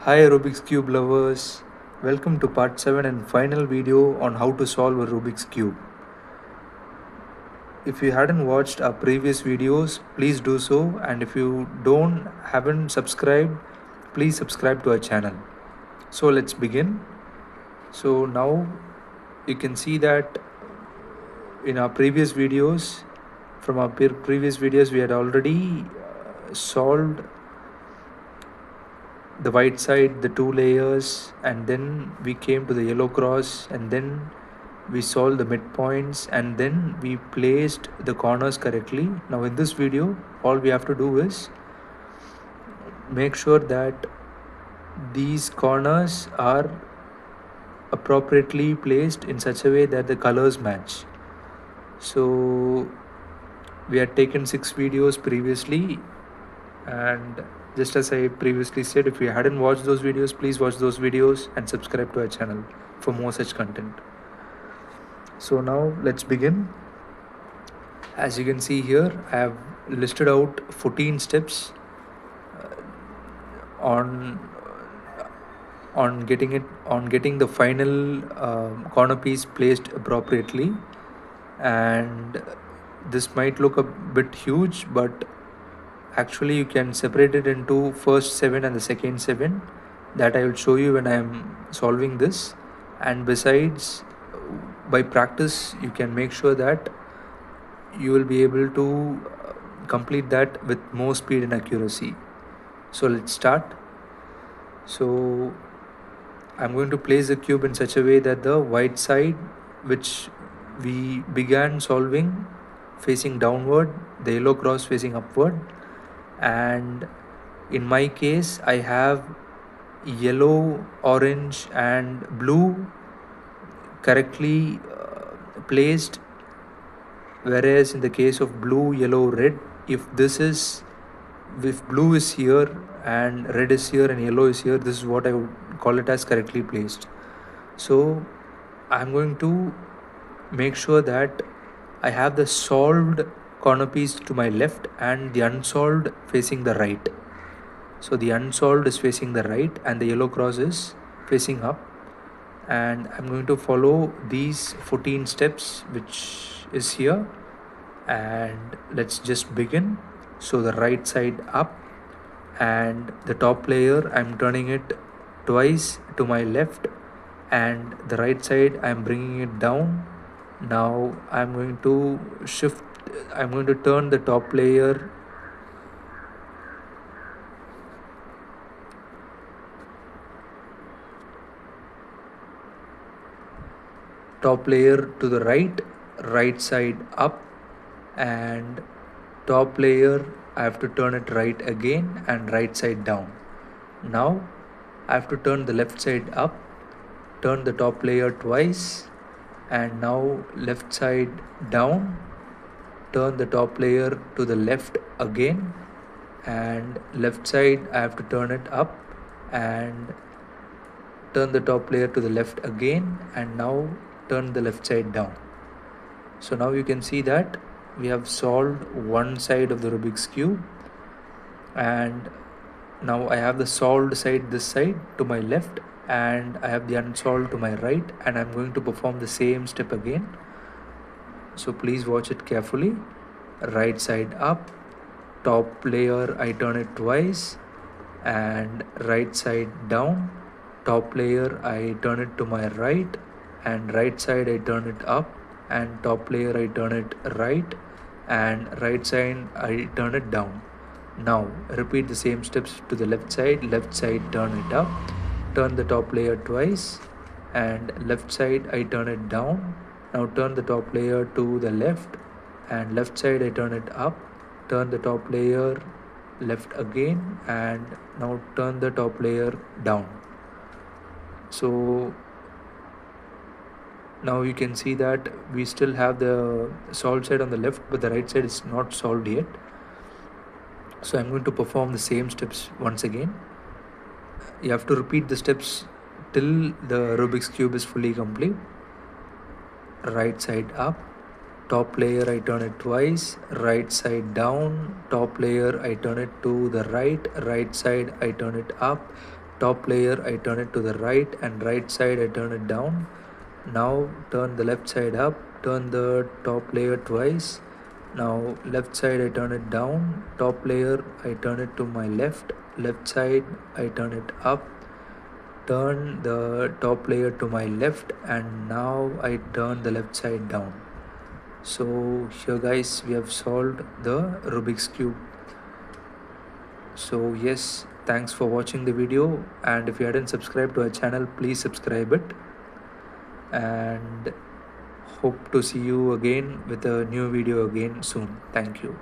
Hi Rubik's Cube lovers, welcome to part 7 and final video on how to solve a Rubik's Cube. If you hadn't watched our previous videos, please do so, and if you haven't subscribed, please subscribe to our channel. So let's begin. So now you can see that in our previous videos, from our previous videos we had already solved the white side, the two layers, and then we came to the yellow cross, and then we solved the midpoints, and then we placed the corners correctly. Now in this video, all we have to do is make sure that these corners are appropriately placed in such a way that the colors match. So we had taken 6 videos previously, and just as I previously said, if you hadn't watched those videos, please watch those videos and subscribe to our channel for more such content. So now let's begin. As you can see here, I have listed out 14 steps on getting the final corner piece placed appropriately, and this might look a bit huge, but actually you can separate it into first 7 and the second 7 that I will show you when I am solving this. And besides, by practice you can make sure that you will be able to complete that with more speed and accuracy. So let's start. So I'm going to place the cube in such a way that the white side, which we began solving, facing downward, the yellow cross facing upward, and in my case I have yellow, orange and blue correctly placed, whereas in the case of blue, yellow, red, if blue is here and red is here and yellow is here, this is what I would call it as correctly placed. So I'm going to make sure that I have the solved corner piece to my left and the unsolved facing the right. So the unsolved is facing the right and the yellow cross is facing up, and I'm going to follow these 14 steps which is here, and let's just begin. So the right side up, and the top layer I'm turning it twice to my left, and the right side I'm bringing it down. Now I'm going to turn the top layer to the right side up, and top layer I have to turn it right again and right side down. Now I have to turn the left side up, turn the top layer twice, and now left side down, turn the top layer to the left again, and left side I have to turn it up and turn the top layer to the left again, and now turn the left side down. So now you can see that we have solved one side of the Rubik's Cube, and now I have the solved side this side to my left, and I have the unsolved to my right, and I'm going to perform the same step again. So please watch it carefully. Right side up, top layer I turn it twice, and right side down, top layer I turn it to my right, and right side I turn it up, and top layer I turn it right, and right side I turn it down. Now repeat the same steps to the left side turn it up, turn the top layer twice, and left side I turn it down. Now turn the top layer to the left, and left side I turn it up, turn the top layer left again, and now turn the top layer down. So now you can see that we still have the solved side on the left, but the right side is not solved yet. So I'm going to perform the same steps once again. You have to repeat the steps till the Rubik's Cube is fully complete. Right side up, top layer I turn it twice, right side down, top layer I turn it to the right, right side I turn it up, top layer I turn it to the right, and right side I turn it down. Now turn the left side up, turn the top layer twice. Now left side I turn it down, top layer I turn it to my left, left side I turn it up, turn the top layer to my left, and now I turn the left side down. So here guys, we have solved the Rubik's Cube. So yes, thanks for watching the video, and if you hadn't subscribed to our channel, please subscribe it, and hope to see you again with a new video again soon. Thank you.